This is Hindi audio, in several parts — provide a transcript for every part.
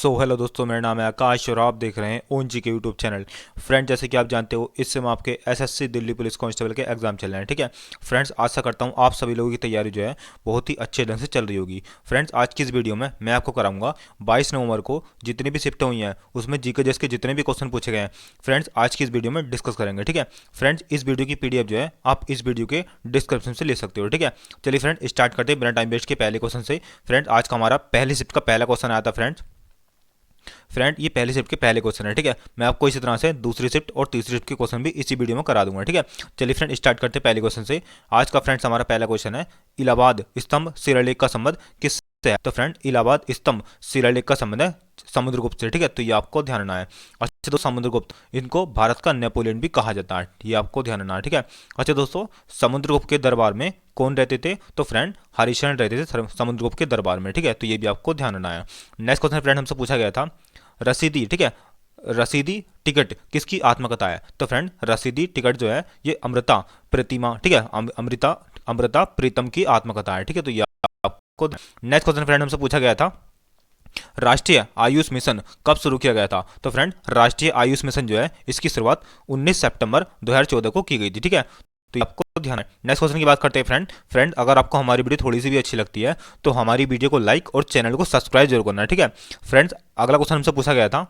हेलो दोस्तों, मेरा नाम है आकाश और आप देख रहे हैं ओन जी के यूट्यूब चैनल। फ्रेंड, जैसे कि आप जानते हो, इस समय आपके एसएससी दिल्ली पुलिस कांस्टेबल के एग्जाम चल रहे हैं। ठीक है फ्रेंड्स, आशा करता हूं आप सभी लोगों की तैयारी जो है बहुत ही अच्छे ढंग से चल रही होगी। फ्रेंड्स, आज की इस वीडियो में मैं आपको कराऊंगा 22 नवंबर को जितनी भी शिफ्टें हुई हैं उसमें जीके जैसे के जितने भी क्वेश्चन पूछे गए हैं, फ्रेंड्स आज की इस वीडियो में डिस्कस करेंगे। ठीक है फ्रेंड्स, इस वीडियो की पीडीएफ जो है आप इस वीडियो के डिस्क्रिप्शन से ले सकते हो। ठीक है, चलिए फ्रेंड स्टार्ट करते हैं बिना टाइम वेस्ट के पहले क्वेश्चन से। फ्रेंड, आज का हमारा पहली शिफ्ट का पहला क्वेश्चन आया था। फ्रेंड, ये पहली शिफ्ट के पहले क्वेश्चन है। ठीक है, मैं आपको इसी तरह से दूसरी शिफ्ट और तीसरी शिफ्ट के क्वेश्चन भी इसी वीडियो में करा दूंगा। ठीक है, चलिए फ्रेंड स्टार्ट करते हैं पहले क्वेश्चन से। आज का फ्रेंड्स हमारा पहला क्वेश्चन है, इलाहाबाद स्तंभ शिलालेख का संबंध किससे है? तो फ्रेंड, इलाहाबाद स्तंभ शिलालेख का संबंध है समुद्रगुप्त से। ठीक है, तो ये आपको ध्यान रखना है। अच्छा तो समुद्रगुप्त, इनको भारत का नेपोलियन भी कहा जाता है, ये आपको ध्यान रखना है। ठीक है, अच्छा दोस्तों, समुद्रगुप्त के दरबार में कौन रहते थे? तो फ्रेंड, हरिश्चंद्र रहते थे समुद्रगुप्त के दरबार में। ठीक है, तो ये भी आपको ध्यान रखना है। नेक्स्ट क्वेश्चन फ्रेंड हमसे पूछा गया था, रसीदी, ठीक है, रसीदी टिकट किसकी आत्मकथा है? तो फ्रेंड, रसीदी टिकट जो है ये अमृता प्रतिमा, ठीक है, अमृता अमृता प्रीतम की आत्मकथा है। ठीक है, तो ये आपको। नेक्स्ट क्वेश्चन फ्रेंड हमसे पूछा गया था, राष्ट्रीय आयुष मिशन कब शुरू किया गया था? तो फ्रेंड, राष्ट्रीय आयुष मिशन जो है इसकी शुरुआत 19 सितंबर 2014 को की गई थी। ठीक है, तो आपको ध्यान है। नेक्स्ट क्वेश्चन की बात करते हैं फ्रेंड, अगर आपको हमारी वीडियो थोड़ी सी भी अच्छी लगती है तो हमारी वीडियो को लाइक और चैनल को सब्सक्राइब जरूर करना है। ठीक है फ्रेंड्स, अगला क्वेश्चन हमसे पूछा गया था,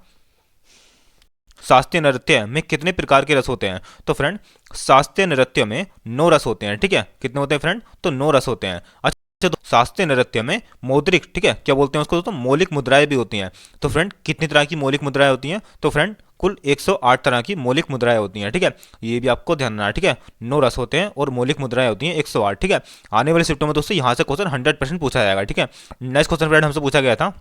शास्त्रीय नृत्य में कितने प्रकार के रस होते हैं? तो फ्रेंड, शास्त्रीय नृत्य में 9 रस होते हैं। ठीक है, कितने होते हैं फ्रेंड? तो 9 रस होते हैं। अच्छा, तो शास्त्रीय नृत्य में मौद्रिक, ठीक है, क्या बोलते हैं उसको दोस्तों? मौलिक मुद्राएं भी होती हैं। तो फ्रेंड, कितनी तरह की मौलिक मुद्राएं होती हैं? तो फ्रेंड, कुल 108 तरह की मौलिक मुद्राएं होती हैं। ठीक है, ये भी आपको ध्यान रखना है। ठीक है, 9 रस होते हैं और मौलिक मुद्राएं होती हैं 108। ठीक है, आने वाले शिफ्टों में दोस्तों यहाँ से क्वेश्चन 100% पूछा जाएगा। ठीक है, नेक्स्ट क्वेश्चन फ्रेंड हमसे पूछा गया था,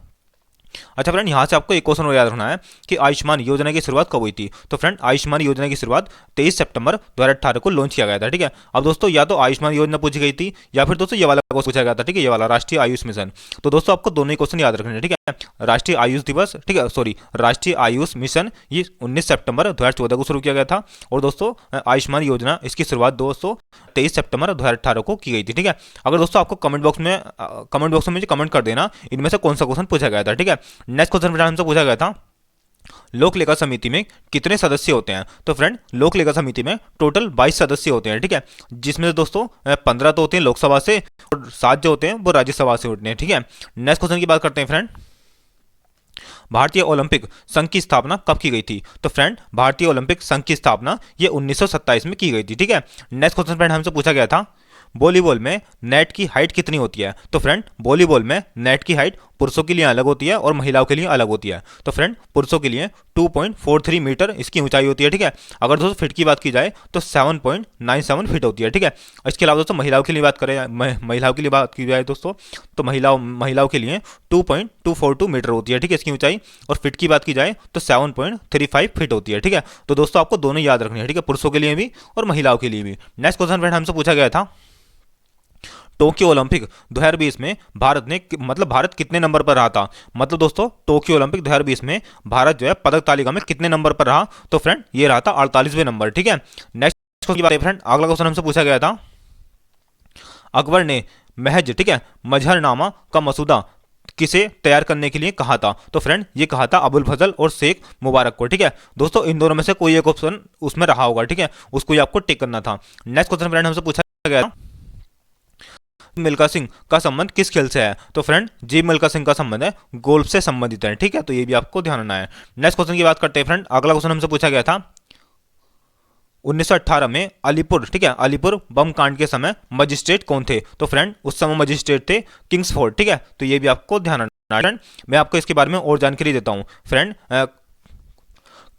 अच्छा फ्रेंड, यहाँ से आपको एक क्वेश्चन और याद रखना है कि आयुष्मान योजना की शुरुआत कब हुई थी? तो फ्रेंड, आयुष्मान योजना की शुरुआत 23 सितंबर 2018 को लॉन्च किया गया था। ठीक है, अब दोस्तों या तो आयुष्मान योजना पूछी गई थी या फिर दोस्तों ये वाला क्वेश्चन पूछा गया था। ठीक है, ये वाला राष्ट्रीय आयुष मिशन। तो दोस्तों आपको दोनों ही क्वेश्चन याद रखने हैं। ठीक है, राष्ट्रीय आयुष दिवस, ठीक है, सॉरी, राष्ट्रीय आयुष मिशन ये 19 सितंबर 2014 को शुरू किया गया था। और दोस्तों आयुष्मान योजना इसकी शुरुआत दोस्तों 23 सितंबर 2018 को की गई थी। ठीक है, अगर दोस्तों आपको कमेंट बॉक्स में मुझे कमेंट कर देना इनमें से कौन सा क्वेश्चन पूछा गया था। ठीक है, नेक्स्ट क्वेश्चन हमसे पूछा गया था, लोक लेखा समिति में कितने सदस्य होते हैं? तो फ्रेंड, लोक लेखा समिति में टोटल 22 सदस्य होते हैं। ठीक है, जिसमें से दोस्तों 15 तो होते हैं लोकसभा से और 7 जो होते हैं वो राज्यसभा से होते हैं। ठीक है, नेक्स्ट क्वेश्चन की बात करते हैं फ्रेंड, भारतीय ओलंपिक संघ की स्थापना कब की गई थी? तो फ्रेंड, भारतीय ओलंपिक संघ की स्थापना ये 1927 में की गई थी। ठीक है, नेक्स्ट क्वेश्चन फ्रेंड हमसे पूछा गया था, वॉलीबॉल में नेट की हाइट कितनी होती है? तो फ्रेंड, वॉलीबॉल में नेट की हाइट पुरुषों के लिए अलग होती है और महिलाओं के लिए अलग होती है। तो फ्रेंड, पुरुषों के लिए 2.43 मीटर इसकी ऊंचाई होती है। ठीक है, अगर दोस्तों फिट की बात की जाए तो 7.97 फीट होती है। ठीक है, इसके अलावा दोस्तों महिलाओं के लिए बात करें, महिलाओं के लिए बात की जाए दोस्तों तो महिलाओं के लिए 2.242 मीटर होती है। ठीक है, इसकी ऊंचाई। और फिट की बात की जाए तो 7.35 फीट होती है। ठीक है, तो दोस्तों आपको दोनों याद रखनी है। ठीक है, पुरुषों के लिए भी और महिलाओं के लिए भी। नेक्स्ट क्वेश्चन फ्रेंड हमसे पूछा गया था, टोक्यो ओलंपिक 2020 में भारत कितने नंबर पर रहा था? मतलब दोस्तों टोक्यो ओलंपिक 2020 में भारत जो है पदक तालिका में कितने नंबर पर रहा? तो फ्रेंड, ये रहा था 48वें नंबर। ठीक है, नेक्स्ट की बात है फ्रेंड, अगला क्वेश्चन हमसे पूछा गया था, अकबर ने महज, ठीक है, मजहरनामा का मसूदा किसे तैयार करने के लिए कहा था? तो फ्रेंड, ये कहा था अबुल फजल और शेख मुबारक को। ठीक है, दोस्तों इन दोनों में से कोई एक ऑप्शन उसमें रहा होगा। ठीक है, उसको आपको टिक करना था। नेक्स्ट क्वेश्चन फ्रेंड हमसे पूछा गया, मिल्खा सिंह का संबंध किस खेल से है? तो फ्रेंड, जी मिल्खा सिंह का संबंध है गोल्फ से संबंधित है। ठीक है, तो ये भी आपको ध्यान रखना है। नेक्स्ट क्वेश्चन की बात करते हैं फ्रेंड, अगला क्वेश्चन हमसे पूछा गया था, 1918 में अलीपुर, ठीक है, अलीपुर बम कांड के समय मजिस्ट्रेट कौन थे? तो फ्रेंड, उस समय मजिस्ट्रेट थे किंग्सफोर्ड। ठीक है, तो ये भी आपको ध्यान रखना है। फ्रेंड, मैं आपको इसके बारे में और जानकारी देता हूँ। फ्रेंड,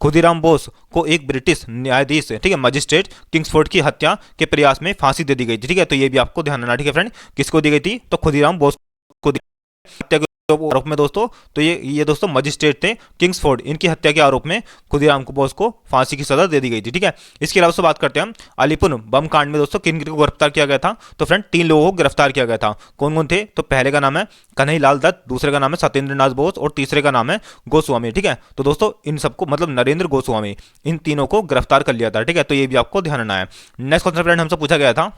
खुदीराम बोस को एक ब्रिटिश न्यायाधीश, ठीक है, मजिस्ट्रेट किंग्सफोर्ड की हत्या के प्रयास में फांसी दे दी गई थी। ठीक है, तो ये भी आपको ध्यान रखना। ठीक है फ्रेंड, किसको दी गई थी? तो खुदीराम बोस को हत्या के आरोप में दोस्तों, तो ये दोस्तों मजिस्ट्रेट थे किंग्सफोर्ड, इनकी हत्या के आरोप में खुदीराम बोस को फांसी की सजा दे दी गई थी। ठीक है, इसके अलावा बात करते हैं हम अलीपुर बम कांड में दोस्तों किन को गिरफ्तार किया गया था? तो फ्रेंड, 3 लोगों को गिरफ्तार किया गया था। कौन कौन थे? तो पहले का नाम है कन्हैयालाल दत्त, दूसरे का नाम है सत्येंद्र नाथ बोस और तीसरे का नाम है गोस्वामी। ठीक है, तो दोस्तों इन सबको मतलब नरेंद्र गोस्वामी, इन तीनों को गिरफ्तार कर लिया था। ठीक है, तो ये भी आपको ध्यान रखना है। नेक्स्ट क्वेश्चन फ्रेंड हमसे पूछा गया था,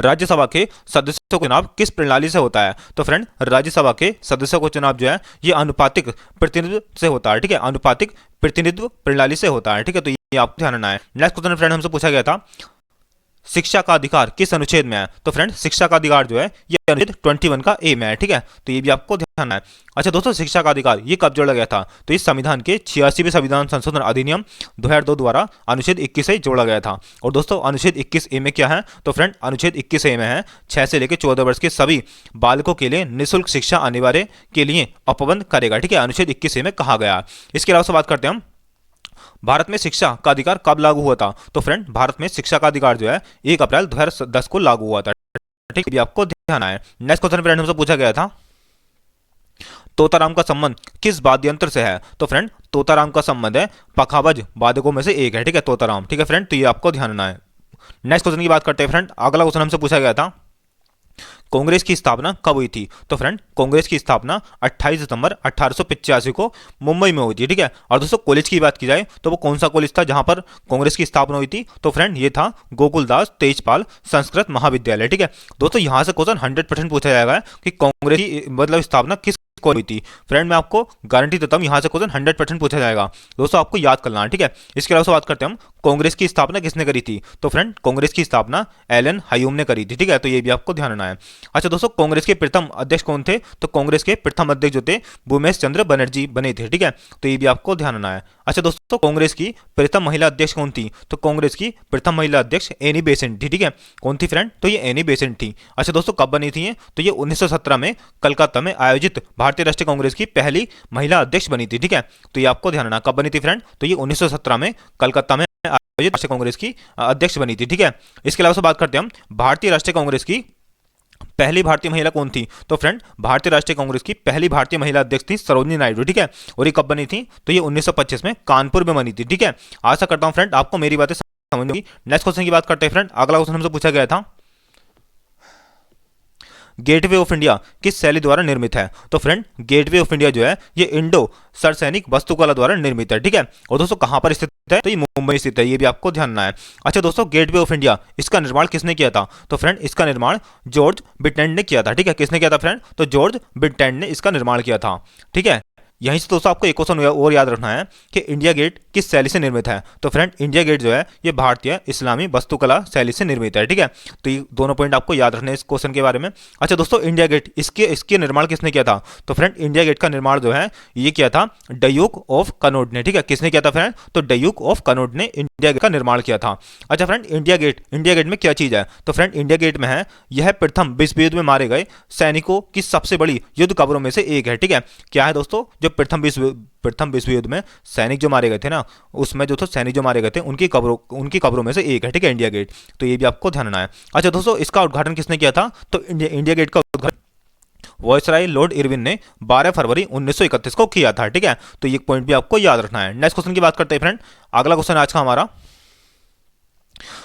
राज्यसभा के सदस्यों का चुनाव किस प्रणाली से होता है? तो फ्रेंड राज्यसभा के सदस्यों का चुनाव जो है ये अनुपातिक प्रतिनिधित्व से होता है, ठीक है, अनुपातिक प्रतिनिधित्व प्रणाली से होता है, ठीक है, तो ये आपको ध्यान रखना है। नेक्स्ट क्वेश्चन फ्रेंड हमसे पूछा गया था, शिक्षा का अधिकार किस अनुच्छेद में है? तो फ्रेंड शिक्षा का अधिकार जो है ये अनुच्छेद 21 का ए में है, ठीक है, तो ये भी आपको ध्यान है। अच्छा दोस्तों, शिक्षा का अधिकार ये कब जोड़ा गया था? तो इस संविधान के 86वें संविधान संशोधन अधिनियम 2002 द्वारा अनुच्छेद 21 से जोड़ा गया था। और दोस्तों अनुच्छेद 21 ए में क्या है? तो फ्रेंड अनुच्छेद 21 ए में है 6 से लेकर 14 वर्ष के सभी बालकों के लिए निःशुल्क शिक्षा अनिवार्य के लिए उपबंध करेगा, ठीक है, अनुच्छेद 21 ए में कहा गया। इसके अलावा से बात करते हैं हम, भारत में शिक्षा का अधिकार कब लागू हुआ था? तो फ्रेंड भारत में शिक्षा का अधिकार जो है 1 अप्रैल 2010 को लागू हुआ था, ठीक है, आपको ध्यान आए। नेक्स्ट क्वेश्चन फ्रेंड हमसे पूछा गया था, तोताराम का संबंध किस वाद्य यंत्र से है? तो फ्रेंड तोताराम का संबंध है पखावज वादकों में से एक है, ठीक है, तोताराम, ठीक है फ्रेंड, तो ये आपको ध्यान है। नेक्स्ट क्वेश्चन की बात करते हैं फ्रेंड, अगला क्वेश्चन हमसे पूछा गया था, कांग्रेस की स्थापना कब हुई थी? तो फ्रेंड कांग्रेस की स्थापना 28 सितंबर 1885 को मुंबई में हुई थी, ठीक है। और दोस्तों कॉलेज की बात की जाए तो वो कौन सा कॉलेज था जहां पर कांग्रेस की स्थापना हुई थी? तो फ्रेंड ये था गोकुलदास तेजपाल संस्कृत महाविद्यालय, ठीक है। दोस्तों यहां से क्वेश्चन 100% पूछा जाएगा कि कांग्रेस की मतलब स्थापना किस को हुई थी। फ्रेंड मैं आपको गारंटी देता हूं यहां से क्वेश्चन 100% पूछा जाएगा, दोस्तों आपको याद करना है, ठीक है। इसके अलावा बात करते हैं हम, कांग्रेस की स्थापना किसने करी थी? तो फ्रेंड कांग्रेस की स्थापना एलन हयूम ने करी थी, ठीक है, तो ये भी आपको ध्यान रखना है। अच्छा दोस्तों कांग्रेस के प्रथम अध्यक्ष कौन थे? तो कांग्रेस के प्रथम अध्यक्ष जो थे भूमेश चंद्र बनर्जी बने थे, ठीक है, तो ये भी आपको ध्यान रखना है। अच्छा दोस्तों कांग्रेस की प्रथम महिला अध्यक्ष कौन थी? तो कांग्रेस की प्रथम महिला अध्यक्ष एनी बेसेंट थी, ठीक है, कौन थी फ्रेंड? तो ये एनी बेसेंट थी। अच्छा दोस्तों कब बनी थी? तो ये 1917 में कलकत्ता में आयोजित भारतीय राष्ट्रीय कांग्रेस की पहली महिला अध्यक्ष बनी थी, ठीक है, तो ये आपको ध्यान रखना। कब बनी थी फ्रेंड? तो ये 1917 में कलकत्ता में आयोजित राष्ट्रीय कांग्रेस की अध्यक्ष बनी थी, ठीक है। इसके अलावा बात करते हैं हम, भारतीय राष्ट्रीय कांग्रेस की पहली भारतीय महिला कौन थी? तो फ्रेंड भारतीय राष्ट्रीय कांग्रेस की पहली भारतीय महिला अध्यक्ष थी सरोजिनी नायडू, ठीक है, और ये कब बनी थी? तो ये 1925 में कानपुर में बनी थी, ठीक है। आशा करता हूं फ्रेंड आपको मेरी बातें समझ में। नेक्स्ट क्वेश्चन की बात करते हैं फ्रेंड, अगला क्वेश्चन हमसे पूछा गया था, गेटवे ऑफ इंडिया किस शैली द्वारा निर्मित है? तो फ्रेंड गेटवे ऑफ इंडिया जो है ये इंडो सरसैनिक वास्तुकला द्वारा निर्मित है, ठीक है, और दोस्तों कहां पर स्थित है? तो ये मुंबई स्थित है, ये भी आपको ध्यान रखना है। अच्छा दोस्तों गेटवे ऑफ इंडिया इसका निर्माण किसने किया था? तो फ्रेंड इसका निर्माण जॉर्ज बिटलैंड ने किया था, ठीक है, किसने किया था फ्रेंड? तो जॉर्ज बिटलैंड ने इसका निर्माण किया था, ठीक है। यहीं से दोस्तों आपको एक क्वेश्चन और याद रखना है कि इंडिया गेट किस शैली से निर्मित है? तो फ्रेंड इंडिया गेट जो है ये भारतीय इस्लामी वास्तुकला शैली से निर्मित है, ठीक है, तो ये दोनों पॉइंट आपको याद रखने इस क्वेश्चन के बारे में। अच्छा दोस्तों इंडिया गेट इसके निर्माण किसने किया था? तो फ्रेंड इंडिया गेट का निर्माण जो है ये किया था ड्यूक ऑफ कनॉट ने, ठीक है, किसने किया था फ्रेंड? तो ड्यूक ऑफ कनॉट ने इंडिया गेट का निर्माण किया था। अच्छा फ्रेंड इंडिया गेट में क्या चीज है? तो फ्रेंड इंडिया गेट में है यह प्रथम विश्व युद्ध में मारे गए सैनिकों की सबसे बड़ी युद्ध कब्रों में से एक है, ठीक है। क्या है दोस्तों? जो प्रथम विश्व युद्ध में सैनिक जो मारे गए थे ना, उसमें जो सैनिक जो मारे गए थे उनकी कब्रों में से एक है, ठीक है, इंडिया गेट, तो ये भी आपको ध्यान रखना है। अच्छा दोस्तों इसका उद्घाटन किसने किया था? तो इंडिया गेट का उद्घाटन वायसराय लॉर्ड इरविन ने 12 फरवरी 1931 को किया था, ठीक है, तो ये पॉइंट भी आपको याद रखना है। नेक्स्ट क्वेश्चन की बात करते हैं फ्रेंड, अगला क्वेश्चन आज का हमारा,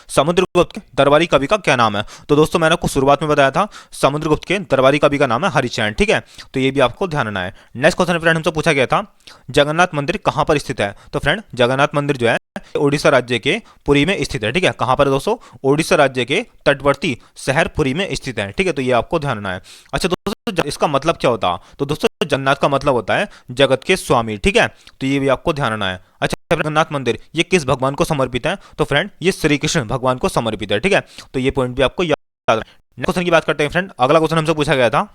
समुद्रगुप्त के दरबारी कवि का क्या नाम है? तो दोस्तों मैंने आपको शुरुआत में बताया था समुद्रगुप्त के दरबारी कवि का नाम है हरिचंद, ठीक है, तो ये भी आपको ध्यान रखना है। नेक्स्ट क्वेश्चन फ्रेंड हमसे पूछा गया था, जगन्नाथ मंदिर कहां पर स्थित है? तो फ्रेंड जगन्नाथ मंदिर जो है ओडिशा राज्य के पुरी में स्थित है, ठीक है, कहां पर दोस्तों? ओडिशा राज्य के तटवर्ती शहर पुरी में स्थित है, ठीक है, तो ये आपको ध्यान रखना है। अच्छा दोस्तों इसका मतलब क्या होता? तो दोस्तों जगन्नाथ का मतलब होता है जगत के स्वामी, ठीक है, तो ये भी आपको ध्यान रखना है। अच्छा जगन्नाथ मंदिर ये किस भगवान को समर्पित है? तो फ्रेंड ये श्री कृष्ण भगवान को समर्पित है, ठीक है, तो ये पॉइंट भी आपको याद रखना है। नेक्स्ट क्वेश्चन की बात करते हैं फ्रेंड, अगला क्वेश्चन हमसे पूछा गया था,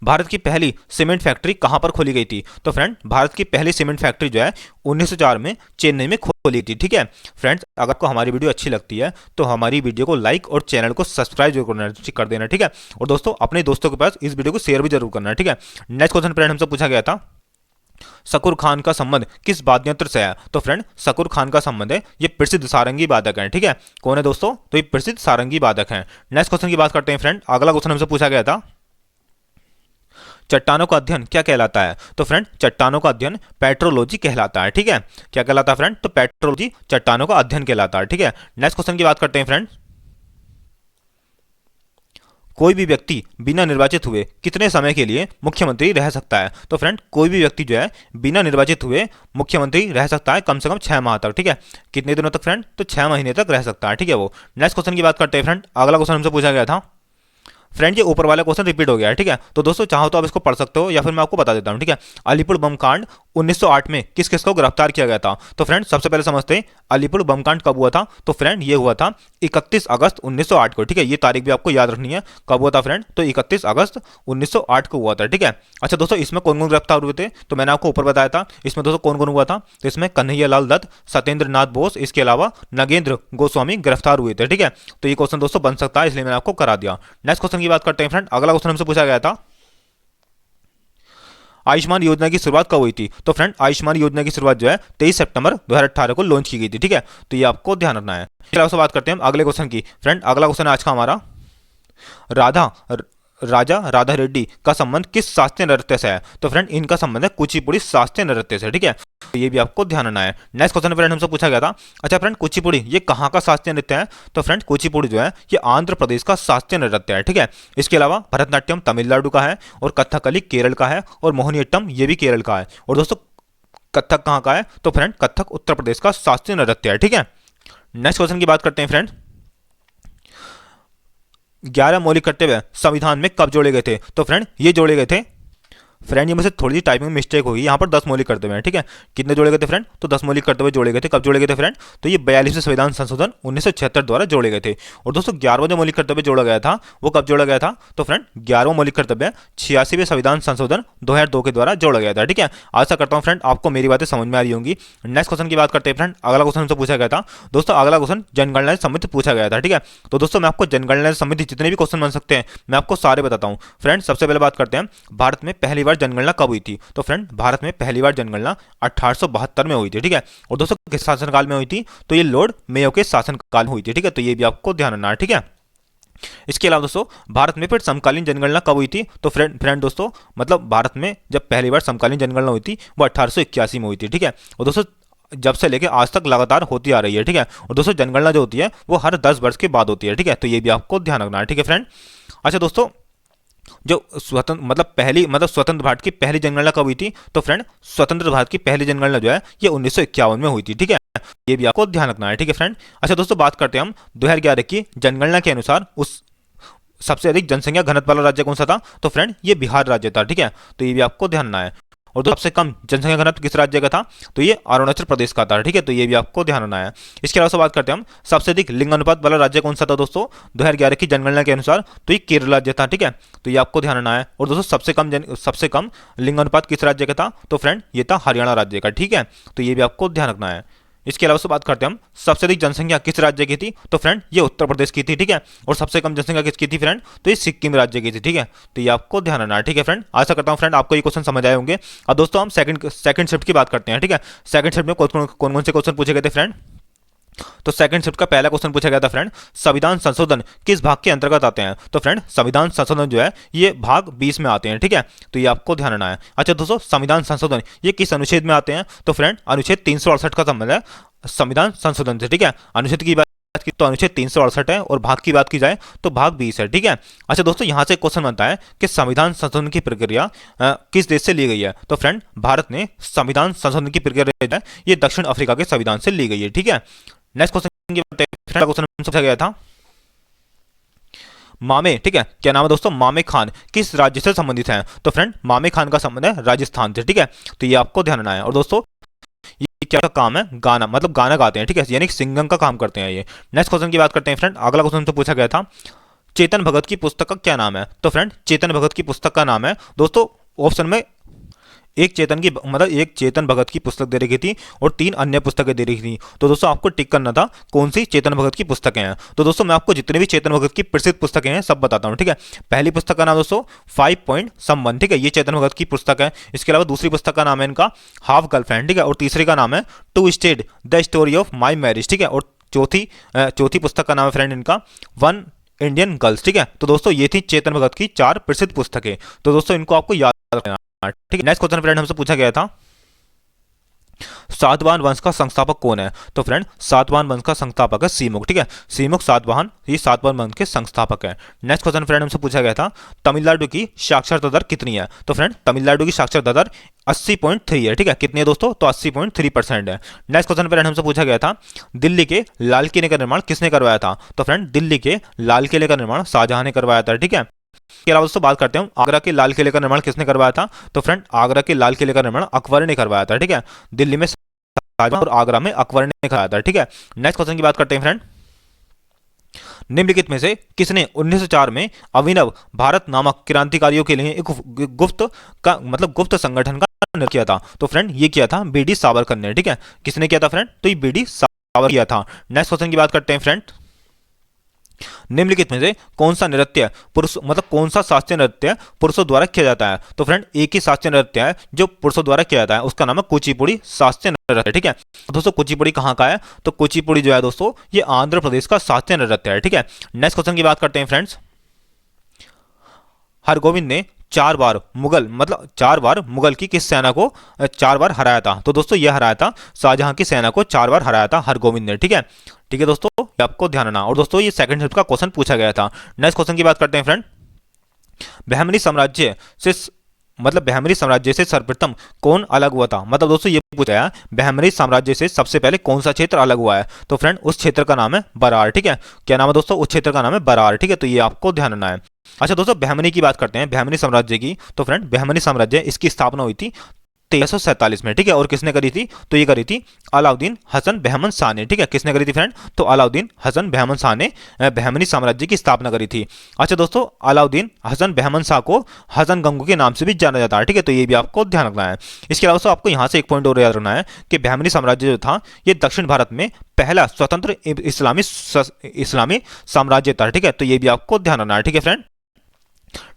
भारत की पहली सीमेंट फैक्ट्री कहां पर खोली गई थी? तो फ्रेंड भारत की पहली सीमेंट फैक्ट्री जो है 1904 में चेन्नई में खोली थी, ठीक है। फ्रेंड्स अगर आपको हमारी वीडियो अच्छी लगती है तो हमारी वीडियो को लाइक और चैनल को सब्सक्राइब जरूर कर देना, ठीक है, और दोस्तों अपने दोस्तों के पास इस वीडियो को शेयर भी जरूर करना, ठीक है। नेक्स्ट क्वेश्चन फ्रेंड हमसे पूछा गया था, शकूर खान का संबंध किस वाद्य यंत्र से है? तो फ्रेंड शकूर खान का संबंध है ये प्रसिद्ध सारंगी वादक है, ठीक है, कौन है दोस्तों? तो ये प्रसिद्ध सारंगी वादक है। नेक्स्ट क्वेश्चन की बात करते हैं फ्रेंड, अगला क्वेश्चन हमसे पूछा गया था, चट्टानों का अध्ययन क्या कहलाता है? तो फ्रेंड चट्टानों का अध्ययन पेट्रोलॉजी कहलाता है, ठीक है, क्या कहलाता है फ्रेंड? तो पेट्रोलॉजी चट्टानों का अध्ययन कहलाता है, ठीक है। नेक्स्ट क्वेश्चन की बात करते हैं फ्रेंड, कोई भी व्यक्ति बिना निर्वाचित हुए कितने समय के लिए मुख्यमंत्री रह सकता है? तो फ्रेंड कोई भी व्यक्ति जो है बिना निर्वाचित हुए मुख्यमंत्री रह सकता है कम से कम 6 माह तक। ठीक है, कितने दिनों तक फ्रेंड? तो 6 महीने तक रह सकता है। ठीक है, वो नेक्स्ट क्वेश्चन की बात करते हैं फ्रेंड। अगला क्वेश्चन हमसे पूछा गया था फ्रेंड, ये ऊपर वाला क्वेश्चन रिपीट हो गया है। ठीक है, तो दोस्तों चाहो तो आप इसको पढ़ सकते हो या फिर मैं आपको बता देता हूँ। ठीक है, अलीपुर बम कांड 1908 में किस किस को गिरफ्तार किया गया था? तो फ्रेंड सबसे पहले समझते हैं अलीपुर बम कांड कब हुआ था। तो फ्रेंड ये हुआ था 31 अगस्त 1908 को। ठीक है, ये तारीख भी आपको याद रखनी है, कब हुआ था फ्रेंड? तो 31 अगस्त 1908 को हुआ था। ठीक है, अच्छा दोस्तों इसमें कौन कौन गिरफ्तार हुए थे? तो मैंने आपको ऊपर बताया था इसमें दोस्तों कौन कौन हुआ था। तो इसमें कन्हैया लाल दत्त, सत्येंद्र नाथ बोस, इसके अलावा नगेंद्र गोस्वामी गिरफ्तार हुए थे। ठीक है, तो ये क्वेश्चन दोस्तों बन सकता है, इसलिए मैंने आपको करा दिया। नेक्स्ट क्वेश्चन की बात करते हैं फ्रेंड। अगला क्वेश्चन हमसे पूछा गया था आयुष्मान योजना की शुरुआत कब हुई थी? तो फ्रेंड आयुष्मान योजना की शुरुआत जो है 23 सितंबर 2018 को लॉन्च की गई थी। ठीक है, तो ये आपको ध्यान रखना है। चलिए आपसे बात करते हैं हम अगले क्वेश्चन की। फ्रेंड अगला क्वेश्चन है आज का हमारा, राधा राजा राधा रेड्डी का संबंध किस शास्त्रीय नृत्य से है? तो फ्रेंड इनका संबंध है कुचिपुड़ी शास्त्रीय नृत्य से। ठीक है, तो ये भी आपको ध्यान रखना है। नेक्स्ट क्वेश्चन फ्रेंड हमसे पूछा गया था, अच्छा फ्रेंड कुचिपुड़ी ये कहाँ का शास्त्रीय नृत्य है? तो फ्रेंड कुचिपुड़ी जो है ये आंध्र प्रदेश का शास्त्रीय नृत्य है। ठीक है, इसके अलावा भरतनाट्यम तमिलनाडु का है, और कथकली केरल का है, और मोहिनीअट्टम ये भी केरल का है। और दोस्तों कथक कहाँ का है? तो फ्रेंड कथक उत्तर प्रदेश का शास्त्रीय नृत्य है। ठीक है, नेक्स्ट क्वेश्चन की बात करते हैं फ्रेंड। 11 मौलिक कर्तव्य संविधान में कब जोड़े गए थे? तो फ्रेंड ये जोड़े गए थे फ्रेंड, ये मुझे थोड़ी सी टाइपिंग में मिस्टेक होगी, यहाँ पर 10 मौलिक कर्तव्य हैं। ठीक है, कितने जोड़े गए थे फ्रेंड? तो 10 मौलिक कर्तव्य जोड़े गए थे। कब जोड़े गए थे फ्रेंड? तो ये 42वें संविधान संशोधन 1976 द्वारा जोड़े गए थे। और दोस्तों 11वां जो मौलिक कर्तव्य जोड़ा गया था वो कब जोड़ा गया था? तो फ्रेंड 11वां मौलिक कर्तव्य 86वें संविधान संशोधन 2002 के द्वारा जोड़ा गया था। ठीक है, आशा करता हूँ फ्रेंड आपको मेरी बातें समझ में आ रही होंगी। नेक्स्ट क्वेश्चन की बात करते हैं फ्रेंड। अगला क्वेश्चन हमसे पूछा गया था दोस्तों, अगला क्वेश्चन जनगणना से संबंधित पूछा गया था। ठीक है, तो दोस्तों मैं आपको जनगणना से संबंधित जितने भी क्वेश्चन बन सकते हैं मैं आपको सारे बताता हूँ। फ्रेंड सबसे पहले बात करते हैं भारत में पहली बार जनगणना कब हुई थी? तो फ्रेंड भारत में पहली बार जनगणना 1872 में हुई थी। ठीक है, और दोस्तों किस शासनकाल में हुई थी? तो ये लॉर्ड मेयो के शासनकाल में हुई थी। ठीक है, तो ये भी आपको ध्यान रखना है। ठीक है, इसके अलावा दोस्तों भारत में फिर समकालीन जनगणना कब हुई थी? तो फ्रेंड दोस्तों मतलब भारत में जब पहली बार समकालीन जनगणना हुई थी वो 1881 में हुई थी। ठीक है, और दोस्तों जब से लेकर आज तक लगातार होती आ रही है। ठीक है, और दोस्तों जनगणना जो होती है वो हर 10 वर्ष के बाद होती है। ठीक है, तो ये भी आपको ध्यान रखना है। ठीक है फ्रेंड, अच्छा दोस्तों जो स्वतंत्र स्वतंत्र भारत की पहली जनगणना कब हुई थी? तो फ्रेंड स्वतंत्र भारत की पहली जनगणना जो है ये 1951 में हुई थी। ठीक है, ये भी आपको ध्यान रखना है। ठीक है फ्रेंड, अच्छा दोस्तों बात करते हैं हम 2011 की जनगणना के अनुसार उस सबसे अधिक जनसंख्या घनत्व वाला राज्य कौन सा था? तो फ्रेंड ये बिहार राज्य था। ठीक है, तो ये भी आपको ध्यान रखना है। और सबसे कम जनसंख्या घनत्व किस राज्य का था? तो ये अरुणाचल प्रदेश का था। ठीक है, तो ये भी आपको ध्यान रखना है। इसके अलावा बात करते हैं हम सबसे अधिक लिंग अनुपात वाला राज्य कौन सा था दोस्तों 2011 की जनगणना के अनुसार? तो ये केरल राज्य था। ठीक है, तो ये आपको ध्यान रखना है। और दोस्तों सबसे कम लिंग अनुपात किस राज्य का था? तो फ्रेंड ये था हरियाणा राज्य का। ठीक है, तो ये भी आपको ध्यान रखना है। इसके अलावा बात करते हैं हम सबसे अधिक जनसंख्या किस राज्य की थी? तो फ्रेंड ये उत्तर प्रदेश की थी। ठीक है, और सबसे कम जनसंख्या किसकी थी फ्रेंड? तो ये सिक्किम राज्य की थी। ठीक है, तो ये आपको ध्यान रखना है। ठीक है फ्रेंड, आशा करता हूँ फ्रेंड आपको ये क्वेश्चन समझ आए होंगे। अब दोस्तों हम सेकंड शिफ्ट की बात करते हैं। ठीक है, सेकंड शिफ्ट में कौन कौन से क्वेश्चन पूछे गए थे फ्रेंड? तो सेकंड शिफ्ट का पहला क्वेश्चन पूछा गया था फ्रेंड, संविधान संशोधन किस भाग के अंतर्गत आते हैं? तो फ्रेंड संविधान संशोधन जो है ये भाग 20 में आते हैं। ठीक है, तो ये आपको ध्यान रखना है। अच्छा दोस्तों संविधान संशोधन ये किस अनुच्छेद में आते हैं? तो फ्रेंड अनुच्छेद 368 का संबंध है संविधान संशोधन से। ठीक है, अनुच्छेद की बात की तो अनुच्छेद 368 है, और भाग की बात की जाए तो भाग 20 है। ठीक है, अच्छा दोस्तों यहाँ से क्वेश्चन बनता है कि संविधान संशोधन की प्रक्रिया किस देश से ली गई है? तो फ्रेंड भारत ने संविधान संशोधन की प्रक्रिया ये दक्षिण अफ्रीका के संविधान से ली गई है। ठीक है, नेक्स्ट क्वेश्चन की बात है, क्वेश्चन पूछा गया था मामे। ठीक है, क्या नाम है दोस्तों? मामे खान किस राज्य से संबंधित हैं? तो फ्रेंड मामे खान का संबंध है राजस्थान से। ठीक है, तो ये आपको ध्यान रखना है। और दोस्तों ये क्या का काम है? गाना, मतलब गाना गाते हैं। ठीक है, यानी सिंगिंग का काम करते हैं ये। नेक्स्ट क्वेश्चन की बात करते हैं फ्रेंड। अगला क्वेश्चन तो पूछा गया था चेतन भगत की पुस्तक का क्या नाम है? तो फ्रेंड चेतन भगत की पुस्तक का नाम है दोस्तों ऑप्शन में एक चेतन भगत की पुस्तक दे रखी थी और 3 अन्य पुस्तकें दे रखी थी। तो दोस्तों आपको टिक करना था कौन सी चेतन भगत की पुस्तकें हैं। तो दोस्तों मैं आपको जितने भी चेतन भगत की प्रसिद्ध पुस्तकें हैं सब बताता हूँ। ठीक है, पहली पुस्तक का नाम दोस्तों 5 पॉइंट संबंध। ठीक है, ये चेतन भगत की पुस्तक है। इसके अलावा दूसरी पुस्तक का नाम है इनका हाफ गर्लफ्रेंड। ठीक है, और तीसरी का नाम है to state the story of my marriage. ठीक है, और चौथी पुस्तक का नाम है फ्रेंड इनका वन इंडियन गर्ल्स। ठीक है, तो दोस्तों ये थी चेतन भगत की 4 प्रसिद्ध पुस्तकें। तो दोस्तों इनको आपको याद रखना। ठीक है, नेक्स्ट क्वेश्चन फ्रेंड हमसे पूछा गया था सातवाहन वंश का संस्थापक कौन है? तो फ्रेंड सातवाहन वंश का संस्थापक है सीमुक, ठीक है। सीमुक सातवाहन, ये सातवाहन वंश के संस्थापक है। नेक्स्ट क्वेश्चन फ्रेंड हमसे पूछा गया था तमिलनाडु की साक्षरता दर कितनी है? तो फ्रेंड तमिलनाडु की साक्षरता दर 80.3 है, ठीक है। कितनी है दोस्तों? तो 80.3% है। नेक्स्ट क्वेश्चन फ्रेंड हमसे पूछा गया था दिल्ली के लाल किले का निर्माण किसने करवाया था? तो फ्रेंड दिल्ली के लाल किले का निर्माण शाहजहां ने करवाया था, ठीक है। इसके अलावा दोस्तों बात करते हैं आगरा के लाल किले का निर्माण किसने करवाया था? तो फ्रेंड आगरा के लाल किले का निर्माण अकबर ने करवाया था, ठीक है। दिल्ली में शाहजहां और आगरा में अकबर ने कराया था, ठीक है। नेक्स्ट क्वेश्चन की बात करते हैं फ्रेंड, निम्नलिखित में से किसने 1904 में अभिनव भारत नामक क्रांतिकारियों के लिए एक गुप्त संगठन का निर्माण किया था? तो फ्रेंड ये किया था बीडी सावरकर ने, ठीक है। किसने किया था फ्रेंड? तो ये बीडी सावरकर किया था। नेक्स्ट क्वेश्चन की बात करते हैं फ्रेंड, निम्नलिखित में से कौन सा नृत्य पुरुष कौन सा शास्त्रीय नृत्य पुरुषों द्वारा किया जाता है? तो फ्रेंड एक ही शास्त्रीय नृत्य है जो पुरुषों द्वारा किया जाता है, उसका नाम है कुचिपुड़ी शास्त्रीय नृत्य, ठीक है। दोस्तों कुचिपुड़ी कहाँ का है? तो कुचिपुड़ी जो है दोस्तों ये आंध्र प्रदेश का शास्त्रीय नृत्य है, ठीक है। नेक्स्ट क्वेश्चन की बात करते हैं फ्रेंड्स, हरगोविंद ने चार बार मुगल की किस सेना को 4 बार हराया था? तो दोस्तों ये हराया था शाहजहां की सेना को 4 बार हराया था हरगोविंद ने, ठीक है। ठीक है दोस्तों, ये आपको ध्यान रखना। और दोस्तों ये सेकंड शिफ्ट का क्वेश्चन पूछा गया था। नेक्स्ट क्वेश्चन की बात करते हैं फ्रेंड, बहमनी साम्राज्य से बहमनी साम्राज्य से सर्वप्रथम कौन अलग हुआ था? मतलब दोस्तों ये पूछा है बहमनी साम्राज्य से सबसे पहले कौन सा क्षेत्र अलग हुआ है? तो फ्रेंड उस क्षेत्र का नाम है बरार, ठीक है। क्या नाम है दोस्तों? उस क्षेत्र का नाम है बरार, ठीक है। तो ये आपको ध्यान रखना है। अच्छा दोस्तों बहमनी की बात करते हैं, बहमनी साम्राज्य की। तो फ्रेंड बहमनी साम्राज्य इसकी स्थापना हुई थी 1347 में, ठीक है। और किसने करी थी? तो ये करी थी अलाउद्दीन हसन बहमन शाह ने, ठीक है। किसने करी थी फ्रेंड? तो अलाउद्दीन हसन बहमन शाह ने बहमनी साम्राज्य की स्थापना करी थी। अच्छा दोस्तों अलाउद्दीन हसन बहमन शाह को हसन गंगू के नाम से भी जाना जाता है, ठीक है। तो ये भी आपको ध्यान रखना है। इसके अलावा आपको यहाँ से एक पॉइंट और याद रखना है कि बहमनी साम्राज्य जो था ये दक्षिण भारत में पहला स्वतंत्र इस्लामी साम्राज्य था, ठीक है। तो ये भी आपको ध्यान रखना है, ठीक है फ्रेंड।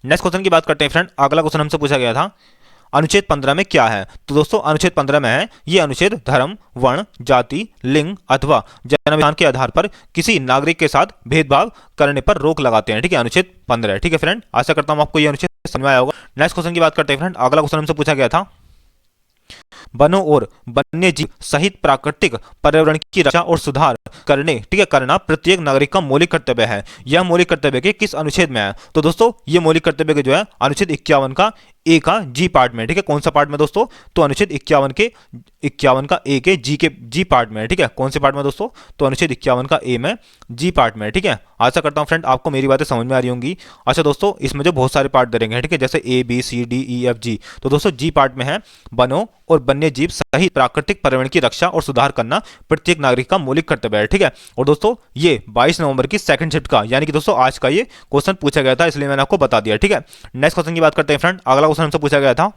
नेक्स्ट क्वेश्चन की बात करते हैं फ्रेंड, अगला क्वेश्चन हमसे पूछा गया था अनुच्छेद 15 में क्या है? तो दोस्तों अनुच्छेद 15 में है ये अनुच्छेद धर्म, वर्ण, जाति, लिंग अथवा जन्म स्थान के आधार पर किसी नागरिक के साथ भेदभाव करने पर रोक लगाते हैं, ठीक है। अनुच्छेद 15, ठीक है फ्रेंड। आशा करता हूं आपको ये अनुच्छेद समझ में आया होगा। नेक्स्ट क्वेश्चन की बात करते हैं फ्रेंड, अगला क्वेश्चन हमसे पूछा गया था वनों और वन्य जीव सहित प्राकृतिक पर्यावरण की रक्षा और सुधार करना प्रत्येक नागरिक का मौलिक कर्तव्य है। यह मौलिक कर्तव्य के किस अनुच्छेद में है? तो दोस्तों ये मौलिक कर्तव्य के जो है अनुच्छेद 51 का ए का जी पार्ट में, ठीक है। कौन सा पार्ट में दोस्तों? तो अनुच्छेद 51 का ए के जी पार्ट में, ठीक है। कौन से पार्ट में दोस्तों? तो अनुच्छेद 51 का ए में जी पार्ट में, ठीक है। आशा करता हूं फ्रेंड आपको मेरी बातें समझ में आ रही होंगी। अच्छा दोस्तों इसमें जो बहुत सारे पार्ट दे देंगे, ठीक है, जैसे A B C D E F G. तो दोस्तों जी पार्ट में है वनों और वन्य जीव सहित प्राकृतिक पर्यावरण की रक्षा और सुधार करना प्रत्येक नागरिक का मौलिक कर्तव्य है, ठीक है। और दोस्तों ये 22 नवंबर की सेकंड शिफ्ट का यानी कि दोस्तों आज का ये क्वेश्चन पूछा गया था, इसलिए मैंने आपको बता दिया, ठीक है। नेक्स्ट क्वेश्चन की बात करते हैं फ्रेंड, अगला क्वेश्चन हमसे पूछा गया था,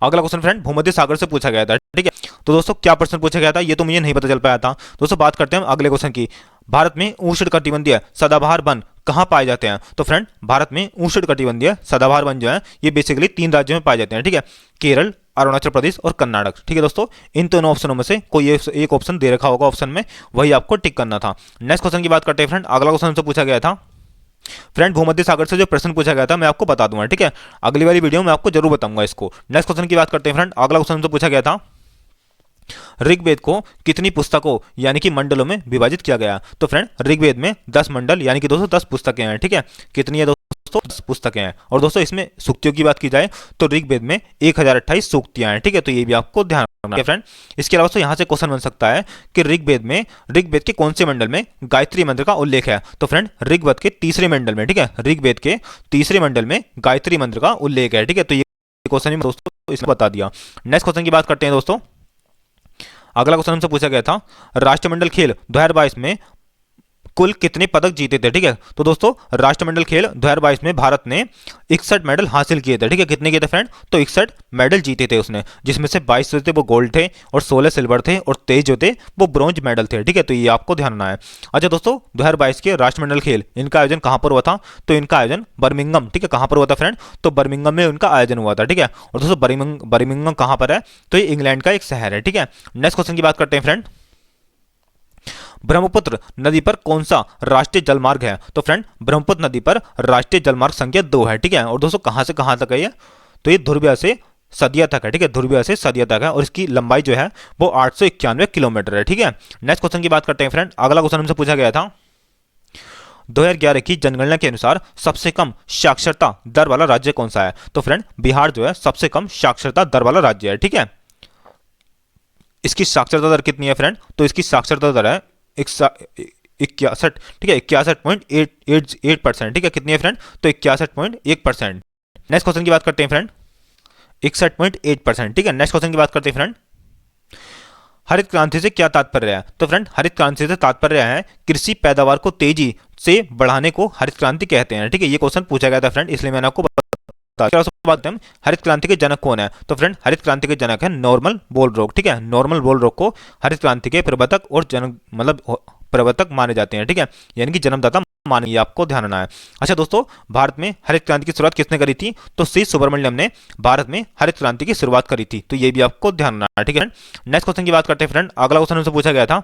अगला क्वेश्चन फ्रेंड भूमध्य सागर से पूछा गया था, ठीक है। तो दोस्तों क्या प्रश्न पूछा गया था ये तो मुझे नहीं पता चल पाया था। दोस्तों बात करते हैं अगले क्वेश्चन की, भारत में उष्णकटिबंधीय सदाबहार वन कहां पाए जाते हैं? तो फ्रेंड भारत में उष्णकटिबंधीय सदाबहार वन जो है ये बेसिकली 3 राज्यों में पाए जाते हैं, ठीक है। केरल, अरुणाचल प्रदेश और कर्नाटक, ठीक है दोस्तों। इन दोनों ऑप्शनों में से कोई एक ऑप्शन दे रखा होगा ऑप्शन में, वही आपको टिक करना था। नेक्स्ट क्वेश्चन की बात करते हैं फ्रेंड, अगला क्वेश्चन हमसे पूछा गया था फ्रेंड भूमध्य सागर से जो प्रश्न पूछा गया था मैं आपको बता दूंगा, ठीक है। अगली वाली वीडियो में आपको जरूर बताऊंगा इसको। नेक्स्ट क्वेश्चन की बात करते हैं फ्रेंड, अगला क्वेश्चन हमसे पूछा गया था ऋग्वेद को कितनी पुस्तकों यानी कि मंडलों में विभाजित किया गया? तो फ्रेंड ऋग्वेद में 10 मंडल यानी कि दोस्तों 10 पुस्तकें हैं, ठीक है। कितनी है दोस्तों? 10 पुस्तकें हैं। और दोस्तों इसमें सूक्तियों की बात की जाए तो ऋग्वेद में 1028 सूक्तियां हैं, ठीक है। तो ये भी आपको ध्यान रखना है फ्रेंड। इसके अलावा तो यहाँ से क्वेश्चन बन सकता है कि ऋग्वेद के कौन से मंडल में गायत्री मंत्र का उल्लेख है? तो फ्रेंड ऋग्वेद के तीसरे मंडल में, ठीक है, ऋग्वेद के तीसरे मंडल में गायत्री मंत्र का उल्लेख है, ठीक है। तो ये क्वेश्चन भी दोस्तों इसमें बता दिया। नेक्स्ट क्वेश्चन की बात करते हैं दोस्तों, अगला क्वेश्चन हमसे पूछा गया था राष्ट्रमंडल खेल 2022 में कुल कितने पदक जीते थे? ठीक है, तो दोस्तों राष्ट्रमंडल खेल 2022 में भारत ने 61 मेडल हासिल किए थे। ठीक है, कितने किए थे फ्रेंड? तो 61 मेडल जीते थे उसने, जिसमें से 22 जो थे वो गोल्ड थे और 16 सिल्वर थे और 23 जो थे वो ब्रॉन्ज मेडल थे। ठीक है, तो ये आपको ध्यान रखना है। अच्छा दोस्तों, 2022 के राष्ट्रमंडल खेल इनका आयोजन कहां पर हुआ था? तो इनका आयोजन बर्मिंघम, ठीक है, कहां पर हुआ था फ्रेंड? तो बर्मिंघम में उनका आयोजन हुआ था। ठीक है, और दोस्तों बर्मिंघम कहां पर है? तो ये इंग्लैंड का एक शहर है। ठीक है, नेक्स्ट क्वेश्चन की बात करते हैं फ्रेंड, ब्रह्मपुत्र नदी पर कौन सा राष्ट्रीय जलमार्ग है? तो फ्रेंड ब्रह्मपुत्र नदी पर राष्ट्रीय जलमार्ग संख्या 2 है। ठीक है, और दोस्तों कहां से कहां तक है ये? तो ये धुर्बिया से सदिया तक है, ठीक है, ध्रुवीय से सदिया तक है, और इसकी लंबाई जो है वो 891 किलोमीटर है, ठीक है। नेक्स्ट क्वेश्चन की बात करते हैं फ्रेंड। अगला क्वेश्चन हमसे पूछा गया था 2011 की जनगणना के अनुसार सबसे कम साक्षरता दर वाला राज्य कौन सा है? तो फ्रेंड बिहार जो है सबसे कम साक्षरता दर वाला राज्य है, ठीक है। इसकी साक्षरता दर कितनी है फ्रेंड? तो इसकी साक्षरता दर है 61, ठीक है, 61.88%, ठीक है। कितनी है फ्रेंड? तो 61.1%। नेक्स्ट क्वेश्चन की बात करते हैं फ्रेंड, 61.8%, ठीक है। नेक्स्ट क्वेश्चन की बात करते हैं फ्रेंड, हरित क्रांति से क्या तात्पर्य है? तो फ्रेंड हरित क्रांति से तात्पर्य है कृषि पैदावार को तेजी से बढ़ाने को हरित क्रांति कहते हैं, ठीक है। ये क्वेश्चन पूछा गया था फ्रेंड, इसलिए मैंने आपको बात हम हरित क्रांति के जनक कौन है? तो फ्रेंड हरित क्रांति के जनक है नॉर्मन बोरलॉग, ठीक है। नॉर्मन बोरलॉग को हरित क्रांति के प्रवर्तक और जनक मतलब प्रवर्तक माने जाते हैं, ठीक है, यानी कि जन्मदाता मानिए, आपको ध्यान रखना है। अच्छा दोस्तों, भारत में हरित क्रांति की शुरुआत किसने करी थी? तो सी सुब्रमण्यम ने भारत में हरित क्रांति की शुरुआत करी थी, तो ये भी आपको ध्यान रखना है, ठीक है। नेक्स्ट क्वेश्चन की बात करते हैं फ्रेंड। अगला क्वेश्चन हमसे पूछा गया था,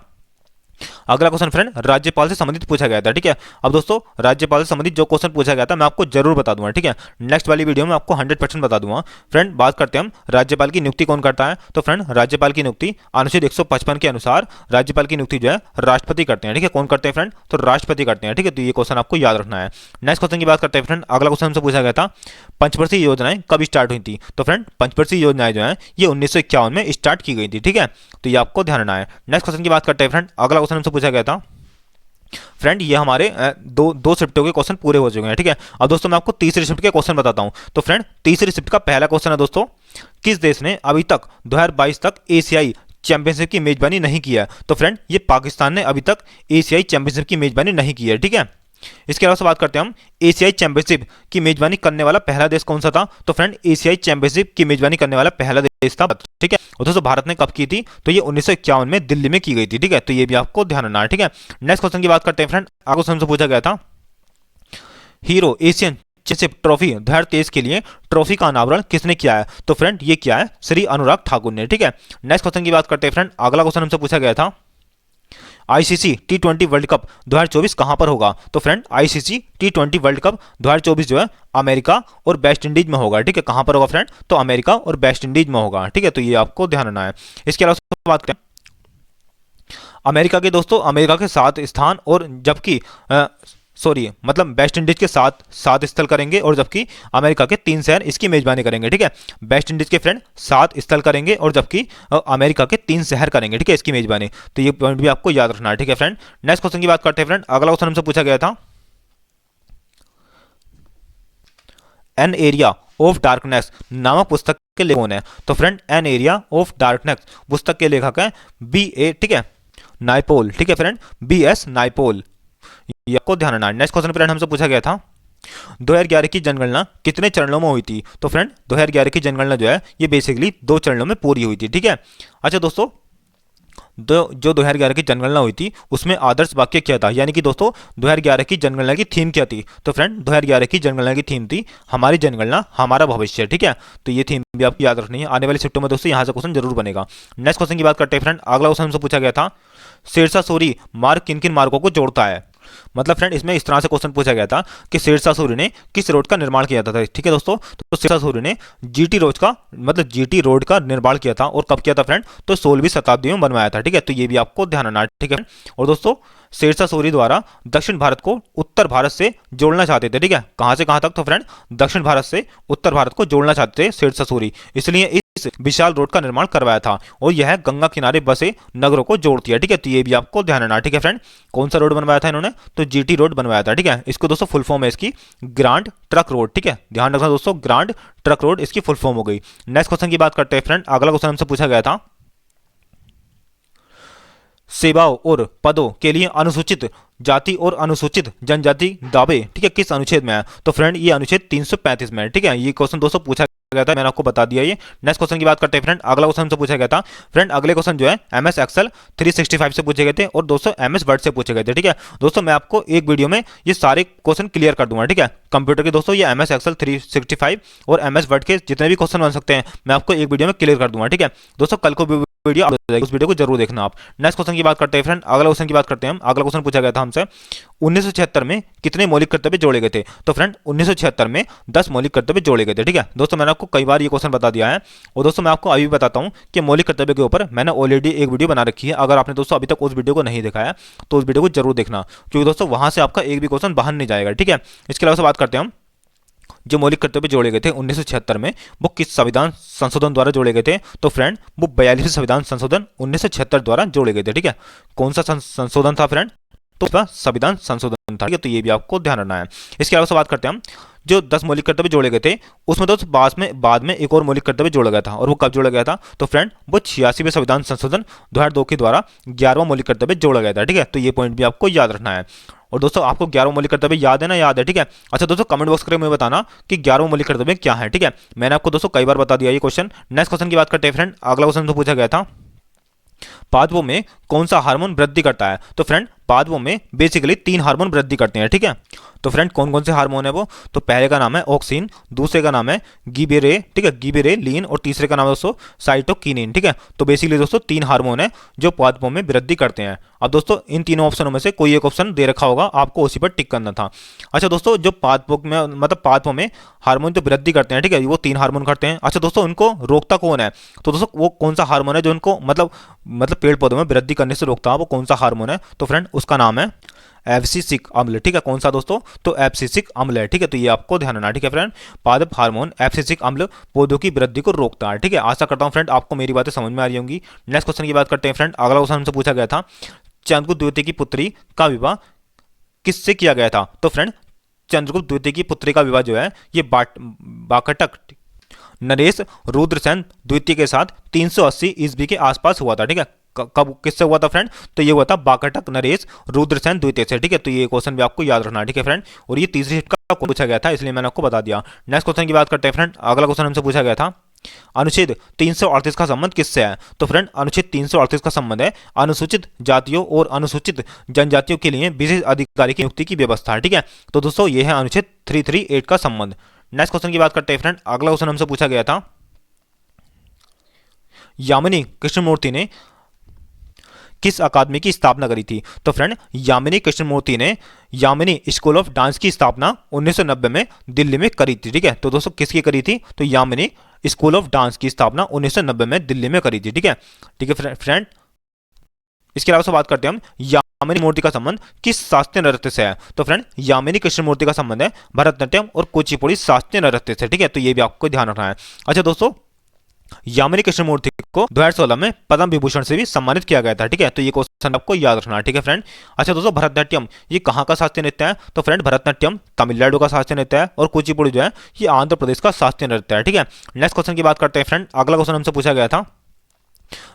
अगला क्वेश्चन फ्रेंड राज्यपाल से संबंधित पूछा गया था, ठीक है। अब दोस्तों राज्यपाल से संबंधित जो क्वेश्चन पूछा गया था मैं आपको जरूर बता दूंगा, ठीक है। नेक्स्ट वाली वीडियो में आपको 100% बता दूंगा। फ्रेंड बात करते हैं हम राज्यपाल की नियुक्ति कौन करता है? तो फ्रेंड राज्यपाल की नियुक्ति अनुच्छेद 155 के अनुसार राज्यपाल की नियुक्ति जो है राष्ट्रपति करते हैं, ठीक है। कौन करते हैं फ्रेंड? तो राष्ट्रपति करते हैं, ठीक है। तो ये क्वेश्चन आपको याद रखना है। नेक्स्ट क्वेश्चन की बात करते हैं फ्रेंड। अगला क्वेश्चन हमसे पूछा गया था पंचवर्षीय योजनाएं कब स्टार्ट हुई थी? तो फ्रेंड पंचवर्षीय योजनाएं जो है ये 1951 में स्टार्ट की गई थी, ठीक है। तो ये आपको ध्यान रखना है। नेक्स्ट क्वेश्चन की बात करते हैं फ्रेंड। अगला क्वेश्चन हमसे पूछा गया था फ्रेंड, ये हमारे दो शिफ्टों के क्वेश्चन पूरे हो चुके हैं, ठीक है। अब दोस्तों मैं आपको तीसरी शिफ्ट के क्वेश्चन बताता हूं। तो फ्रेंड तीसरी शिफ्ट का पहला क्वेश्चन है दोस्तों, किस देश ने अभी तक 2022 तक एशियाई चैंपियनशिप की मेजबानी नहीं की है? तो फ्रेंड ये पाकिस्तान ने अभी तक एशियाई चैंपियनशिप की मेजबानी नहीं की है, ठीक है। इसके अलावा बात करते हैं हम एशियाई चैंपियनशिप की मेजबानी करने वाला पहला देश कौन सा था? तो फ्रेंड एशियाई चैंपियनशिप की मेजबानी करने वाला पहला देश था, ठीक है। और दोस्तों भारत ने कब की थी? तो ये 1951 में दिल्ली में की गई थी, ठीक है। तो ये भी आपको ध्यान रखना है, ठीक है। नेक्स्ट क्वेश्चन की बात करते हैं फ्रेंड। आगे क्वेश्चन से पूछा गया था हीरो एशियन चैंपियनशिप ट्रॉफी 2023 के लिए ट्रॉफी का अनावरण किसने किया है? तो फ्रेंड ये किया है श्री अनुराग ठाकुर ने, ठीक है। नेक्स्ट क्वेश्चन की बात करते हैं फ्रेंड। अगला क्वेश्चन हमसे पूछा गया था आईसीसी टी20 वर्ल्ड कप 2024 कहां पर होगा? तो फ्रेंड आईसीसी टी20 वर्ल्ड कप 2024 जो है अमेरिका और वेस्ट इंडीज में होगा, ठीक है। कहां पर होगा फ्रेंड? तो अमेरिका और वेस्ट इंडीज में होगा, ठीक है। तो ये आपको ध्यान रखना है। इसके अलावा बात करें अमेरिका के दोस्तों, अमेरिका के 7 स्थान और जबकि मतलब वेस्ट इंडीज के 7 स्थल करेंगे और जबकि अमेरिका के 3 शहर इसकी मेजबानी करेंगे, ठीक है। वेस्ट इंडीज के फ्रेंड 7 स्थल करेंगे और जबकि अमेरिका के 3 शहर करेंगे, ठीक है, इसकी मेजबानी। तो ये पॉइंट भी आपको याद रखना है, ठीक है फ्रेंड। नेक्स्ट क्वेश्चन की बात करते हैं फ्रेंड। अगला क्वेश्चन हमसे पूछा गया था एन एरिया ऑफ डार्कनेस नामक पुस्तक के लेखक कौन है? तो friend an area of darkness पुस्तक के लेखक है ठीक है, नाइपोल, ठीक है फ्रेंड, BS नाइपोल। ये आपको ध्यान रखना है। नेक्स्ट क्वेश्चन फ्रेंड हमसे पूछा गया था 2011 की जनगणना कितने चरणों में हुई थी? तो फ्रेंड 2011 की जनगणना जो है ये बेसिकली 2 चरणों में पूरी हुई थी, ठीक है। अच्छा दोस्तों जो 2011 की जनगणना हुई थी उसमें आदर्श वाक्य क्या था, यानी कि दोस्तों 2011 की जनगणना की थीम क्या थी? तो फ्रेंड 2011 की जनगणना की थीम थी हमारी जनगणना हमारा भविष्य, ठीक है। तो ये थीम भी आपको याद रखनी है, आने वाली शिफ्टों में दोस्तों यहाँ से क्वेश्चन जरूर बनेगा। नेक्स्ट क्वेश्चन की बात करते हैं फ्रेंड। अगला क्वेश्चन हमसे पूछा गया था शेरशाह सूरी मार्ग किन किन मार्गों को जोड़ता है? मतलब फ्रेंड इसमें इस तरह से क्वेश्चन पूछा गया था कि शेरशाह सूरी ने किस रोड का निर्माण किया था, ठीक है दोस्तों। तो शेरशाह सूरी ने जीटी रोड का निर्माण किया था, और कब किया था फ्रेंड? तो 16वीं शताब्दी में बनवाया था, ठीक है। तो ये भी आपको ध्यान रखना है, ठीक है। और दोस्तों शेरशाह सूरी द्वारा दक्षिण भारत को उत्तर भारत से जोड़ना चाहते थे, ठीक है। कहां से कहां तक? तो फ्रेंड दक्षिण भारत से उत्तर भारत को जोड़ना चाहते थे शेरशाह सूरी, इसलिए इस विशाल रोड का निर्माण करवाया था, और यह गंगा किनारे बसे नगरों को जोड़ती है, ठीक है। तो ये भी आपको ध्यान रखना, ठीक है फ्रेंड। कौन सा रोड बनवाया था इन्होंने? तो जीटी रोड बनवाया था, ठीक है। इसको दोस्तों फुल फॉर्म है इसकी ग्रांड ट्रक रोड, ठीक है, ध्यान रखना दोस्तों, ग्रांड ट्रक रोड इसकी फुल फॉर्म हो गई। नेक्स्ट क्वेश्चन की बात करते हैं फ्रेंड। अगला क्वेश्चन हमसे पूछा गया था सेवाओं और पदों के लिए अनुसूचित जाति और अनुसूचित जनजाति दावे, ठीक है, किस अनुच्छेद में है? तो फ्रेंड ये अनुच्छेद 335 में है, ठीक है। ये क्वेश्चन दोस्तों पूछा गया था, मैंने आपको बता दिया ये। नेक्स्ट क्वेश्चन की बात करते हैं फ्रेंड। अगला क्वेश्चन हमसे पूछा गया था फ्रेंड, अगले क्वेश्चन जो है MS एक्सेल 365 से पूछे गए थे और दोस्तों MS वर्ड से पूछे गए थे, ठीक है। दोस्तों मैं आपको एक वीडियो में ये सारे क्वेश्चन क्लियर कर दूंगा, ठीक है। कंप्यूटर के दोस्तों ये MS एक्सेल 365 और MS वर्ड के जितने भी क्वेश्चन बन सकते हैं मैं आपको एक वीडियो में क्लियर कर दूंगा, ठीक है दोस्तों। कल को वीडियो उस वीडियो को जरूर देखना आप। नेक्स्ट क्वेश्चन की बात करते हैं फ्रेंड, अगला क्वेश्चन की बात करते हैं हम। अगला क्वेश्चन पूछा गया था हमसे 1976 में कितने मौलिक कर्तव्य जोड़े गए थे। तो फ्रेंड 1976 में 10 मौलिक कर्तव्य जोड़े गए थे। ठीक है दोस्तों, मैंने आपको कई बार ये क्वेश्चन बता दिया है और दोस्तों मैं आपको अभी भी बताता हूँ कि मौलिक कर्तव्य के ऊपर मैंने ऑलरेडी एक वीडियो बना रखी है। अगर आपने दोस्तों अभी तक उस वीडियो को नहीं देखा है तो उस वीडियो को जरूर देखना, क्योंकि दोस्तों वहां से आपका एक भी क्वेश्चन बाहर नहीं जाएगा। ठीक है, इसके अलावा बात करते हैं हम जो मौलिक कर्तव्य जोड़े गए थे 1976 में वो किस संविधान संशोधन द्वारा जोड़े गए थे। तो फ्रेंड वो 42वें संविधान संशोधन 1976 द्वारा जोड़े गए थे। ठीक है, कौन सा संशोधन था फ्रेंड, तो संविधान संशोधन था। तो ये भी आपको ध्यान रखना है। इसके अलावा बात करते हैं हम जो 10 मौलिक कर्तव्य जोड़े गए थे उसमें दोस्तों बाद में एक और मौलिक कर्तव्य जोड़ा गया था, और वो कब जोड़ा गया था। तो फ्रेंड वो 86वें संविधान संशोधन 2002 के द्वारा 11वां मौलिक कर्तव्य जोड़ा गया था। ठीक है, तो ये पॉइंट भी आपको याद रखना है। और दोस्तों आपको 11वां मौलिक कर्तव्य याद है ना, याद है। ठीक है, अच्छा दोस्तों कमेंट बॉक्स करके मुझे बताना कि 11वां मौलिक कर्तव्य क्या है। ठीक है, मैंने आपको दोस्तों कई बार बता दिया ये क्वेश्चन। नेक्स्ट क्वेश्चन की बात करते हैं फ्रेंड, अगला क्वेश्चन तो पूछा गया था पादपों में कौन सा हार्मोन वृद्धि करता है। तो फ्रेंड पादपों में बेसिकली 3 हार्मोन वृद्धि करते हैं। ठीक है, तो फ्रेंड कौन कौन से हार्मोन है वो, तो पहले का नाम है ऑक्सिन, दूसरे का नाम है गिबेरे, ठीक है गिबेरेलिन, और तीसरे का नाम है दोस्तों साइटोकिनिन। ठीक है, तो बेसिकली दोस्तों 3 हार्मोन है जो पादपों में वृद्धि करते हैं। अब दोस्तों इन तीनों ऑप्शनों में से कोई एक ऑप्शन दे रखा होगा, आपको उसी पर टिक करना था। अच्छा दोस्तों जो पादपों में मतलब पादपों में हार्मोन जो वृद्धि करते हैं, ठीक है वो 3 हार्मोन करते हैं। अच्छा दोस्तों उनको रोकता कौन है, तो दोस्तों वो कौन सा हार्मोन है जो उनको मतलब पेड़ पौधों में वृद्धि करने से रोकता है, वो कौन सा हार्मोन है। तो फ्रेंड उसका नाम है एब्सिसिक अम्ल। ठीक है, कौन सा दोस्तों, तो एब्सिसिक अम्ल है। ठीक है, तो ये आपको ध्यान रखना है। ठीक है फ्रेंड, पादप हार्मोन एब्सिसिक अम्ल पौधों की वृद्धि को रोकता है। ठीक है, आशा करता हूं फ्रेंड आपको मेरी बातें समझ में आ रही होंगी। नेक्स्ट क्वेश्चन की बात करते हैं फ्रेंड, अगला क्वेश्चन हमसे पूछा गया था चंद्रगुप्त द्वितीय की पुत्री का विवाह किससे किया गया था। तो फ्रेंड चंद्रगुप्त द्वितीय की पुत्री का विवाह जो है ये बाकटक नरेश रुद्रसेन द्वितीय के साथ 380 ईस्वी के आसपास हुआ था। ठीक है, कब किससे हुआ था फ्रेंड, तो ये हुआ था बाकटक नरेश रुद्रसेन द्वितीय से। ठीक है, तो ये क्वेश्चन भी आपको याद रखना है। ठीक है फ्रेंड, और ये तीसरी शिफ्ट का पूछा गया था इसलिए मैंने आपको बता दिया। नेक्स्ट क्वेश्चन की बात करते हैं फ्रेंड, अगला क्वेश्चन हमसे पूछा गया था अनुच्छेद 338 का संबंध किससे है। तो फ्रेंड अनुच्छेद 338 का संबंध है अनुसूचित जातियों और अनुसूचित जनजातियों के लिए विशेष अधिकारी की नियुक्ति की व्यवस्था। ठीक है, तो दोस्तों ये है अनुच्छेद 338 का संबंध। नेक्स्ट क्वेश्चन की बात करते हैं फ्रेंड, अगला क्वेश्चन हमसे पूछा गया था यामिनी कृष्णमूर्ति ने किस अकादमी की स्थापना करी थी। तो फ्रेंड यामिनी कृष्णमूर्ति ने यामिनी स्कूल ऑफ डांस की स्थापना 1990 में दिल्ली में करी थी। ठीक है, तो दोस्तों किसकी करी थी, तो यामिनी स्कूल ऑफ डांस की स्थापना 1990 में दिल्ली में करी थी। ठीक है, ठीक है फ्रेंड, इसके अलावा बात करते हैं हम यामिनी मूर्ति का संबंध किस शास्त्रीय नृत्य से है। तो फ्रेंड यामिनी कृष्णमूर्ति का संबंध है भरतनाट्यम और कुचिपुड़ी शास्त्रीय नृत्य से। ठीक है, तो ये भी आपको ध्यान रखना है। अच्छा दोस्तों यामिनी कृष्णमूर्ति को 2016 में पद्म विभूषण से भी सम्मानित किया गया था। ठीक है, तो ये क्वेश्चन आपको याद रखना है। ठीक है फ्रेंड, अच्छा दोस्तों भरतनाट्यम ये कहाँ का शास्त्रीय नृत्य है। तो फ्रेंड भरतनाट्यम तमिलनाडु का शास्त्रीय नृत्य है और कुचिपुड़ी जो है ये आंध्र प्रदेश का शास्त्रीय नृत्य है। ठीक है, नेक्स्ट क्वेश्चन की बात करते हैं फ्रेंड, अगला क्वेश्चन हमसे पूछा गया था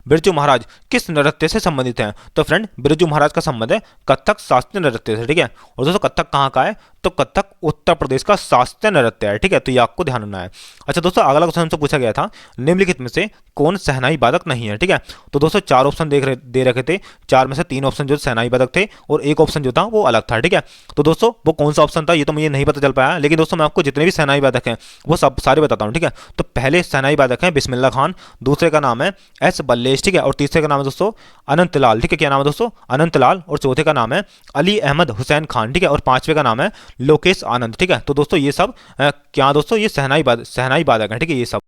बिरजू महाराज किस नृत्य से संबंधित हैं। तो फ्रेंड बिरजू महाराज का संबंध है कथक शास्त्रीय नृत्य से। ठीक है, और दोस्तों कथक कहाँ का है, तो कथक उत्तर प्रदेश का शास्त्रीय नृत्य है। ठीक है, तो ये आपको ध्यान रखना है। अच्छा दोस्तों अगला क्वेश्चन हमसे पूछा गया था निम्नलिखित में से कौन शहनाई वादक नहीं है। ठीक है, तो दोस्तों 4 ऑप्शन दे रखे थे, 4 में से 3 ऑप्शन जो शहनाई वादक थे और एक ऑप्शन जो था वो अलग था। ठीक है, तो दोस्तों वो कौन सा ऑप्शन था ये तो मुझे नहीं पता चल पाया, लेकिन दोस्तों मैं आपको जितने भी शहनाई वादक हैं वो सब सारे बताता हूँ। ठीक है, तो पहले शहनाई वादक हैं बिस्मिल्लाह खान, दूसरे का नाम है एस बल्लेश। ठीक है, और तीसरे का नाम है दोस्तों अनंत लाल। ठीक है, क्या नाम है दोस्तों, अनंत लाल, और चौथे का नाम है अली अहमद हुसैन खान। ठीक है, और पांचवे का नाम है लोकेश आनंद। ठीक है, तो दोस्तों ये सब क्या दोस्तों ये शहनाई वादक है। ठीक है, ये सब।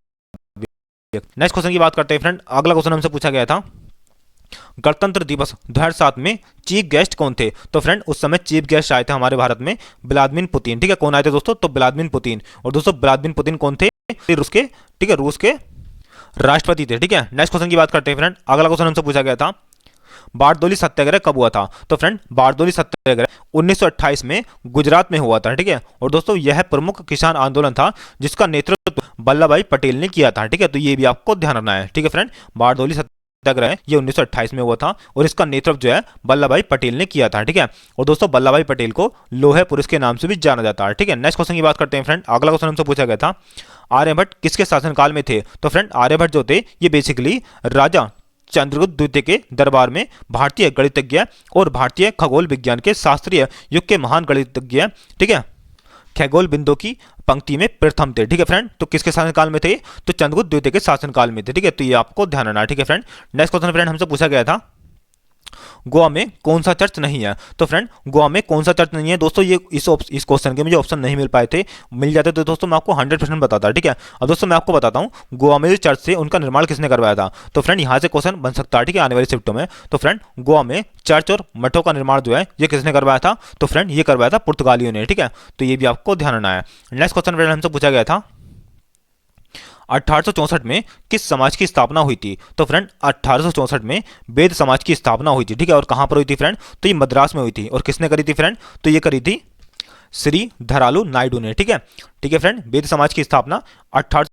नेक्स्ट क्वेश्चन की बात करते हैं फ्रेंड, अगला क्वेश्चन हमसे पूछा गया था गणतंत्र दिवस 2007 में चीफ गेस्ट कौन थे। तो फ्रेंड उस समय चीफ गेस्ट आए थे हमारे भारत में व्लादिमीर पुतिन। ठीक है, कौन आए थे दोस्तों, तो व्लादिमीर पुतिन। और दोस्तों व्लादिमीर पुतिन कौन थे, रूस के, ठीक है रूस के राष्ट्रपति थे। ठीक है, नेक्स्ट क्वेश्चन की बात करते हैं फ्रेंड, अगला क्वेश्चन हमसे पूछा गया था बारडोली सत्याग्रह कब हुआ था। तो फ्रेंड बारडोली सत्याग्रह 1928 में गुजरात में हुआ था। ठीक है, और दोस्तों यह प्रमुख किसान आंदोलन था जिसका नेतृत्व वल्लभ भाई पटेल ने किया था। ठीक है, तो ये भी आपको ध्यान रखना है। ठीक है फ्रेंड, बारडोली सत्याग्रह ये 1928 में हुआ था और इसका नेतृत्व जो है वल्लभ भाई पटेल ने किया था। ठीक है, और दोस्तों वल्लभ भाई पटेल को लोहे पुरुष के नाम से भी जाना जाता है। ठीक है, नेक्स्ट क्वेश्चन की बात करते हैं फ्रेंड, अगला क्वेश्चन हमसे पूछा गया था आर्यभट्ट किसके शासनकाल में थे। तो फ्रेंड आर्यभट्ट जो थे ये बेसिकली राजा चंद्रगुप्त द्वितीय के दरबार में भारतीय गणितज्ञ और भारतीय खगोल विज्ञान के शास्त्रीय युग के महान गणितज्ञ, ठीक है, खगोल बिंदु की पंक्ति में प्रथम थे। ठीक है फ्रेंड, तो किसके शासनकाल में थे? तो चंद्रगुप्त द्वितीय के शासनकाल में थे। ठीक है, तो ये आपको ध्यान रखना है। ठीक है फ्रेंड, नेक्स्ट क्वेश्चन फ्रेंड हमसे पूछा गया था गोवा में कौन सा चर्च नहीं है। तो फ्रेंड गोवा में कौन सा चर्च नहीं है दोस्तों, ये इस क्वेश्चन के मुझे ऑप्शन नहीं मिल पाए थे, मिल जाते तो दोस्तों मैं आपको 100% बताता। ठीक है, अब दोस्तों मैं आपको बताता हूँ गोवा में जो चर्च थे उनका निर्माण किसने करवाया था। तो फ्रेंड यहाँ से क्वेश्चन बन सकता है, ठीक है, आने वाली शिफ्टों में। तो फ्रेंड गोवा में चर्च और मठों का निर्माण जो है ये किसने करवाया था? तो फ्रेंड ये करवाया था पुर्तगालियों ने। ठीक है, तो ये भी आपको ध्यान रखना है। नेक्स्ट क्वेश्चन फ्रेंड हमसे पूछा गया था 1864 में किस समाज की स्थापना हुई थी। तो फ्रेंड 1864 में वेद समाज की स्थापना हुई थी। ठीक है, और कहां पर हुई थी फ्रेंड? तो ये मद्रास में हुई थी। और किसने करी थी फ्रेंड? तो ये करी थी श्री धरालू नायडू ने। ठीक है, ठीक है फ्रेंड, वेद समाज की स्थापना 1864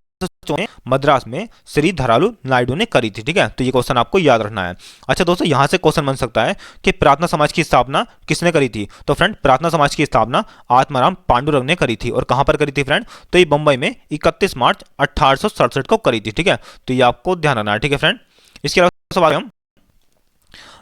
में मद्रास में श्री धरालू नायडू ने करी थी। ठीक है, तो ये क्वेश्चन आपको याद रखना है। अच्छा दोस्तों, यहां से क्वेश्चन बन सकता है कि प्रार्थना समाज की स्थापना किसने करी थी। तो फ्रेंड प्रार्थना समाज की स्थापना आत्माराम पांडुरंग ने करी थी। और कहां पर करी थी फ्रेंड? तो ये बंबई में 31 मार्च 1867 को करी थी। ठीक है, तो ये आपको ध्यान रखना है। ठीक है फ्रेंड, इसके अलावा सवाल हम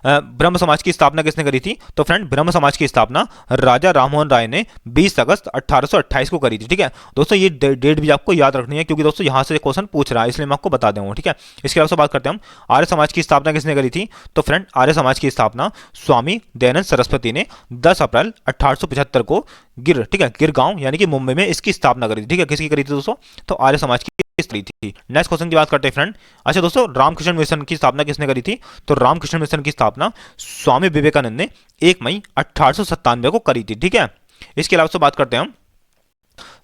ब्रह्म समाज की स्थापना किसने करी थी। तो फ्रेंड ब्रह्म समाज की स्थापना राजा राममोहन राय ने 20 अगस्त 1828 को करी थी। ठीक है दोस्तों, ये डेट भी आपको याद रखनी है क्योंकि दोस्तों यहां से क्वेश्चन पूछ रहा है, इसलिए मैं आपको बता दूंगा। ठीक है, इसके अलावा बात करते हैं हम आर्य समाज की स्थापना किसने करी थी। तो फ्रेंड आर्य समाज की स्थापना स्वामी दयानंद सरस्वती ने 10 अप्रैल 1875 को ठीक है गिर गांव यानी कि मुंबई में इसकी स्थापना करी थी। ठीक है, किसकी करी थी दोस्तों? तो आर्य समाज की करी थी। नेक्स्ट क्वेश्चन की बात करते हैं फ्रेंड। अच्छा दोस्तों, रामकृष्ण मिशन की स्थापना किसने करी थी। तो रामकृष्ण मिशन की स्थापना स्वामी विवेकानंद ने 1 मई 1897 को करी थी। ठीक है, इसके अलावा बात करते हैं हम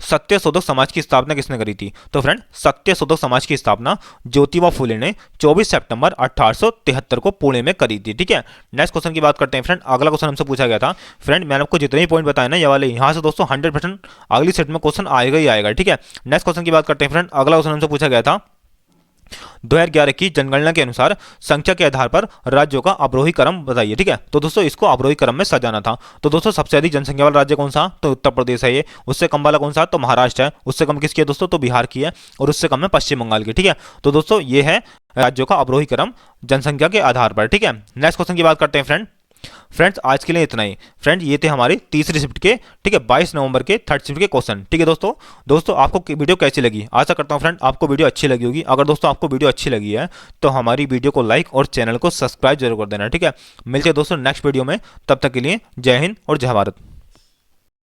सत्यशोधक समाज की स्थापना किसने करी थी। तो फ्रेंड सत्यशोधक समाज की स्थापना ज्योतिबा फुले ने 24 सितंबर 1873 को पुणे में करी थी। ठीक है, नेक्स्ट क्वेश्चन की बात करते हैं फ्रेंड। अगला क्वेश्चन हमसे पूछा गया था फ्रेंड, मैंने आपको जितने भी पॉइंट बताए ना ये वाले, यहां से दोस्तों 100% अगली सेट में क्वेश्चन आएगा ही आएगा। ठीक है, नेक्स्ट क्वेश्चन की बात करते हैं फ्रेंड। अगला क्वेश्चन हमसे पूछा गया था 2011 की जनगणना के अनुसार संख्या के आधार पर राज्यों का अवरोही क्रम बताइए। ठीक है, तो दोस्तों इसको अवरोही क्रम में सजाना था। तो दोस्तों सबसे अधिक जनसंख्या वाला राज्य कौन सा? तो उत्तर प्रदेश है ये। उससे कम वाला कौन सा? तो महाराष्ट्र है। उससे कम किसकी है दोस्तों? तो बिहार की है। और उससे कम है पश्चिम बंगाल की। ठीक है, तो दोस्तों ये है राज्यों का अवरोही क्रम जनसंख्या के आधार पर। ठीक है, नेक्स्ट क्वेश्चन की बात करते हैं फ्रेंड्स आज के लिए इतना ही। फ्रेंड ये थे हमारी तीसरी शिफ्ट के, ठीक है, 22 नवंबर के थर्ड शिफ्ट के क्वेश्चन। ठीक है दोस्तों आपको वीडियो कैसी लगी? आशा करता हूँ फ्रेंड आपको वीडियो अच्छी लगी होगी। अगर दोस्तों आपको वीडियो अच्छी लगी है तो हमारी वीडियो को लाइक और चैनल को सब्सक्राइब जरूर कर देना। ठीक है, मिलते हैं दोस्तों नेक्स्ट वीडियो में, तब तक के लिए जय हिंद और जय भारत।